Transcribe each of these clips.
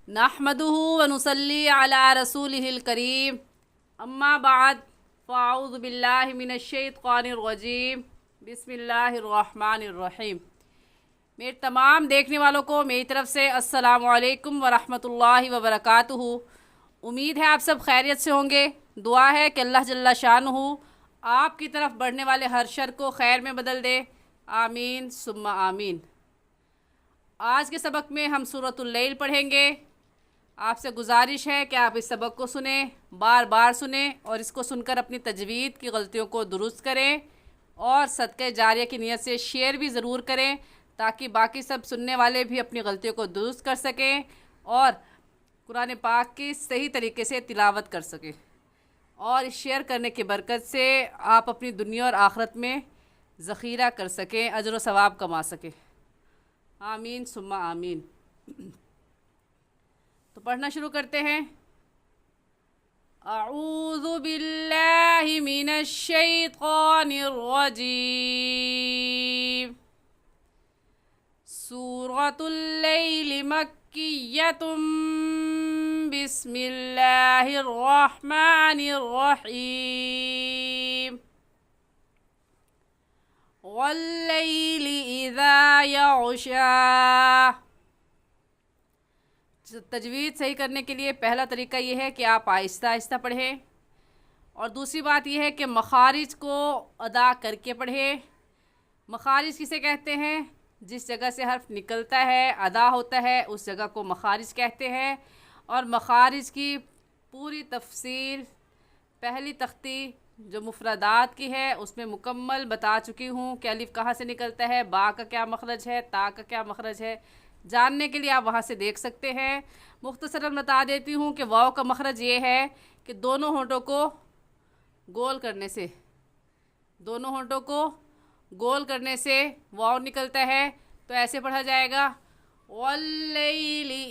नहमदुहु व नुसल्ली अला रसूलिहिल करीम अम्मा बाद फ़अऊज़ु बिल्लाहि मिनश्शैतानिर रजीम बिस्मिल्लाहिर्रहमानिर्रहीम। मेरे तमाम देखने वालों को मेरी तरफ़ से अस्सलामु अलैकुम व रहमतुल्लाहि व बरकातुहू। उम्मीद है आप सब खैरियत से होंगे। दुआ है कि अल्लाह जल्ला शानुहु आपकी तरफ बढ़ने वाले हर शर को खैर में बदल दे। आमीन सुम्मा आमीन। आज के सबक में हम सूरतुल लैल पढ़ेंगे। आपसे गुजारिश है कि आप इस सबक को सुने, बार बार सुने और इसको सुनकर अपनी तजवीद की गलतियों को दुरुस्त करें और सदक़े जारिया की नीयत से शेयर भी ज़रूर करें ताकि बाकी सब सुनने वाले भी अपनी गलतियों को दुरुस्त कर सकें और कुरान पाक की सही तरीके से तिलावत कर सकें। और इस शेयर करने की बरकत से आप अपनी दुनिया और आखिरत में ज़ख़ीरा कर सकें, अजर व सवाब कमा सकें। आमीन सुम्मा आमीन। तो पढ़ना शुरू करते हैं। अऊज़ु बिल्लाहि मिनश्शैतानिर रजीम। सूरतुल लैल मक्किय्यतुम बिस्मिल्लाहिर रहमानिर रहीम। वल्लैलि इज़ा यग़शा। तजवीद सही करने के लिए पहला तरीका ये है कि आप आहिस्ता आहिस्ता पढ़ें और दूसरी बात यह है कि मखारिज को अदा करके पढ़ें। मखारिज किसे कहते हैं? जिस जगह से हर्फ निकलता है, अदा होता है, उस जगह को मखारिज कहते हैं। और मखारिज की पूरी तफसील पहली तख्ती जो मुफरदात की है उसमें मुकम्मल बता चुकी हूँ कि अलिफ कहाँ से निकलता है, बा का क्या मखरज है, ता का क्या मखरज है। जानने के लिए आप वहाँ से देख सकते हैं। मुख्तसरन बता देती हूँ कि वाव का मखरज ये है कि दोनों होंठों को गोल करने से वाव निकलता है। तो ऐसे पढ़ा जाएगा वल्लैलि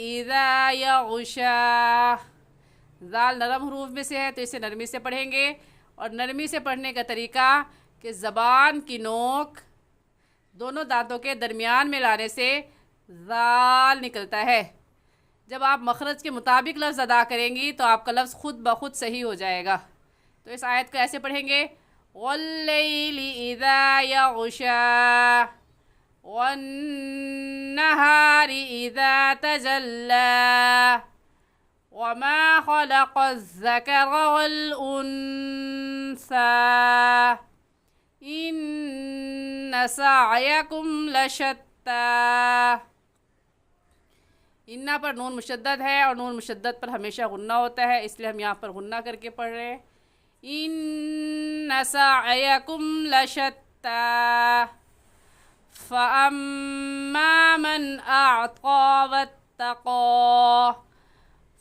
इज़ा यग़शा। ज़ाल नरम हरूफ में से है तो इसे नरमी से पढ़ेंगे। और नरमी से पढ़ने का तरीका कि ज़बान की नोक दोनों दांतों के दरमियान में लाने से ज़ाल निकलता है। जब आप मखरज के मुताबिक लफ्ज़ अदा करेंगी तो आपका लफ्ज़ खुद ब खुद सही हो जाएगा। तो इस आयत को ऐसे पढ़ेंगे वल्लैलि इज़ा यग़शा वन्नहारि इज़ा तजल्ला वमा खलक़ज़्ज़करा वल उन्सा इन्न सअयकुम लशत्ता। इन्ना पर नून मुशद्दद है और नून मुशद्दद पर हमेशा गुन्ना होता है, इसलिए हम यहाँ पर गुन्ना करके पढ़ रहे हैं। इन्न सअयकुम लशत्ता फ़अम्मा मन अअता वत्तक़ा।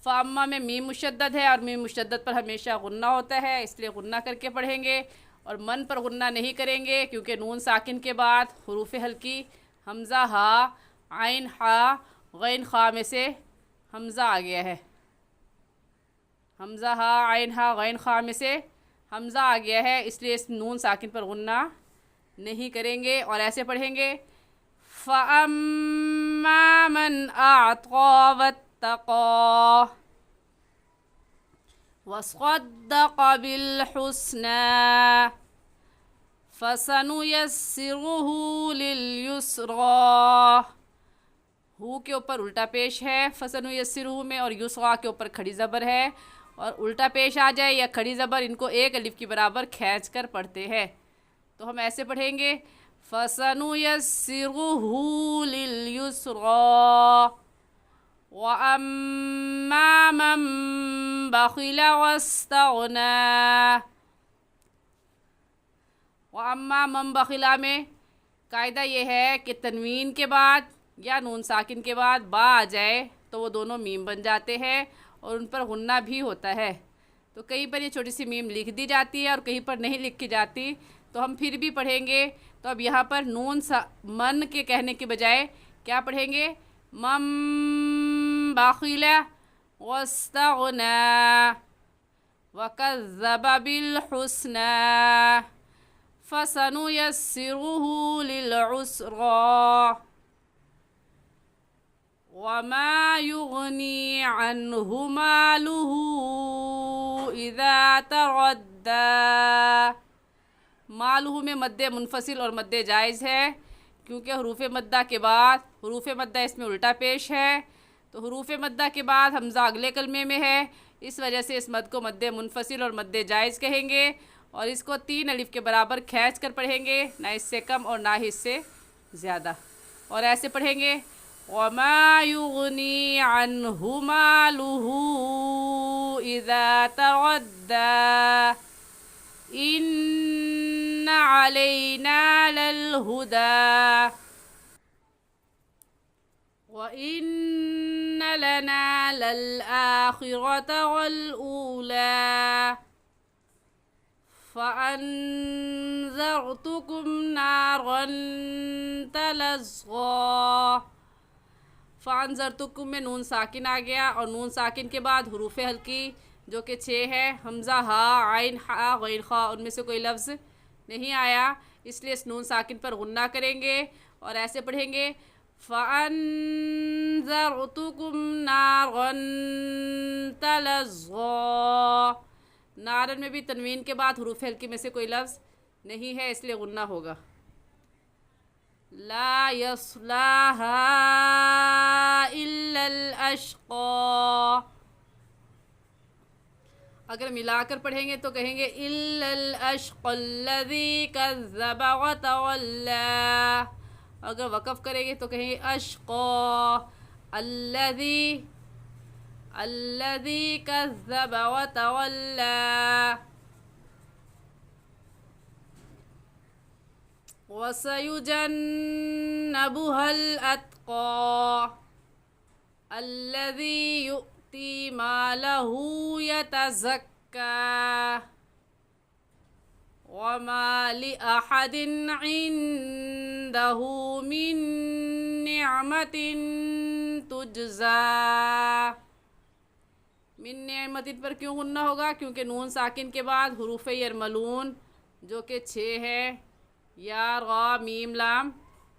फ़अम्मा में मीम मुशद्दद है और मीम मुशद्दद पर हमेशा गुन्ना होता है, इसलिए गुन्ना करके पढ़ेंगे। और मन पर गुन्ना नहीं करेंगे क्योंकि नून साकिन के बाद हुरूफ हल्की हमज़ा हा, आइन हा, गैन खा में से हमज़ा आ गया है। हमज़ा हा, आइन हा, गैन खा में से हमज़ा आ गया है, इसलिए इस नून साकिन पर गुन्ना नहीं करेंगे और ऐसे पढ़ेंगे फ़अम्मा मन अअता वत्तक़ा वस्सद्दक़ बिल हुस्ना फसनुयस्सिरुहु लिल युस्रा। हु के ऊपर उल्टा पेश है फसनुयस्सिरुहु में और युस्रा के ऊपर खड़ी ज़बर है। और उल्टा पेश आ जाए या खड़ी ज़बर, इनको एक अलिफ की बराबर खींच कर पढ़ते हैं। तो हम ऐसे पढ़ेंगे फसनुयस्सिरुहु लिल युस्रा वअम्मा मन बख़िल वस्तग़ना। वअम्मा मन बख़िला में कायदा ये है कि तनवीन के बाद या नून साकिन के बाद बा आ जाए तो वो दोनों मीम बन जाते हैं और उन पर गुन्ना भी होता है। तो कहीं पर ये छोटी सी मीम लिख दी जाती है और कहीं पर नहीं लिखी जाती, तो हम फिर भी पढ़ेंगे। तो अब यहाँ पर मन के कहने के बजाय क्या पढ़ेंगे? मम बख़िला वस्तग़ना वकज़्ज़ब बिल हुस्ना फसनुयस्सिरुहु लिल उसरा। वमा युगनी अन्हु मालुहु इज़ा तरद्दा। मालुहु में मद्दे मुनफसिल और मद्दे जायज़ है, क्योंकि हरूफ मद्दा के बाद हरूफ मद्दा इसमें उल्टा पेश है, तो हरूफ मद्दा के बाद हमज़ा अगले कलमे में है, इस वजह से इस मद को मद्दे मुनफसिल और मद्दे जायज़ कहेंगे और इसको 3 अलिफ के बराबर खींच कर पढ़ेंगे, ना इससे कम और ना ही इससे ज़्यादा। और ऐसे पढ़ेंगे वमा युगनी अन्हु मालुहु इज़ा तरद्दा इन्न अलैना लल हुदा व इन्न लना लल आखिरत वल ऊला फ़अन्ज़रतुकुम नारन तलज़्ज़ा। फ़अन्ज़रतुकुम में नून साकिन आ गया और नून साकिन के बाद हुरूफ़ हल्की जो कि 6 है, हमज़ा हा आइन हा गैन खा, उनमें से कोई लफ्ज़ नहीं आया, इसलिए इस नून साकिन पर गुन्ना करेंगे और ऐसे पढ़ेंगे फ़अन्ज़रतुकुम नारन तलज़्ज़ा। नारन में भी तनवीन के बाद हुरूफ़ हल्की में से कोई लफ्ज़ नहीं है, इसलिए गुन्ना होगा। ला यस्लाहा इल्लल अश्क़ा। अगर मिलाकर पढ़ेंगे तो कहेंगे इल्लल अश्क़ल्लज़ी कज़्ज़ब व तवल्ला। अगर वक़फ़ करेंगे तो कहेंगे अश्क़ा अल्लज़ी अल्लज़ी कज़्ज़ब व तवल्ला। वसयुजन्नबुहल अत्क़ा अल्लज़ी युअती मालहु यतज़क्का वमा लिअहदिन इंदहु मिन निअमतिन तुजज़ा। मिन निअमतिन पर क्यों गुन्ना होगा? क्योंकि नून साकिन के बाद हुरूफ़ यरमलून जो कि 6 है, या रा मीम लाम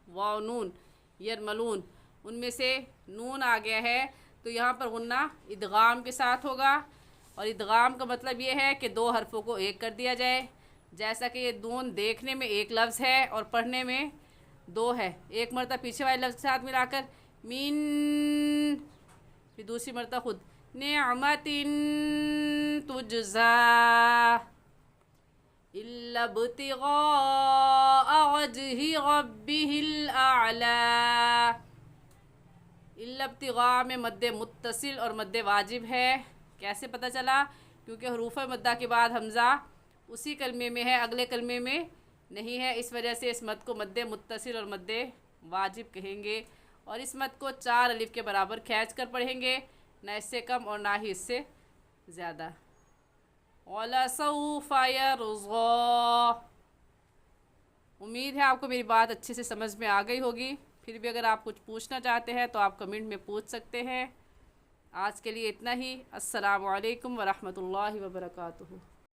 वाव नून यरमलून, उनमें से नून आ गया है, तो यहाँ पर गुन्ना इदगाम के साथ होगा। और इदगाम का मतलब ये है कि 2 हरफों को एक कर दिया जाए, जैसा कि ये दून देखने में एक लफ्ज़ है और पढ़ने में 2 है। एक मरतबा पीछे वाले लफ्ज़ के साथ मिलाकर मिन, फिर दूसरी मरतबा खुद निअमतिन तुजज़ा इल्ला इब्तिग़ाअ वजहि रब्बिहिल आला। इल्ला इब्तिग़ाअ में मद्दे मुत्तसिल और मद्दे वाजिब है। कैसे पता चला? क्योंकि हुरूफ़ मद्दा के बाद हमज़ा उसी कलमे में है, अगले कलमे में नहीं है, इस वजह से इस मद को मद्दे मुत्तसिल और मद्दे वाजिब कहेंगे। और इस मद को 4 अलिफ के बराबर खींच कर पढ़ेंगे, ना इससे कम और ना ही इससे ज़्यादा। वलसौफ़ यरज़ा। उम्मीद है आपको मेरी बात अच्छे से समझ में आ गई होगी। फिर भी अगर आप कुछ पूछना चाहते हैं तो आप कमेंट में पूछ सकते हैं। आज के लिए इतना ही। अस्सलामु अलैकुम वरहमतुल्लाहि वबरकातुहू।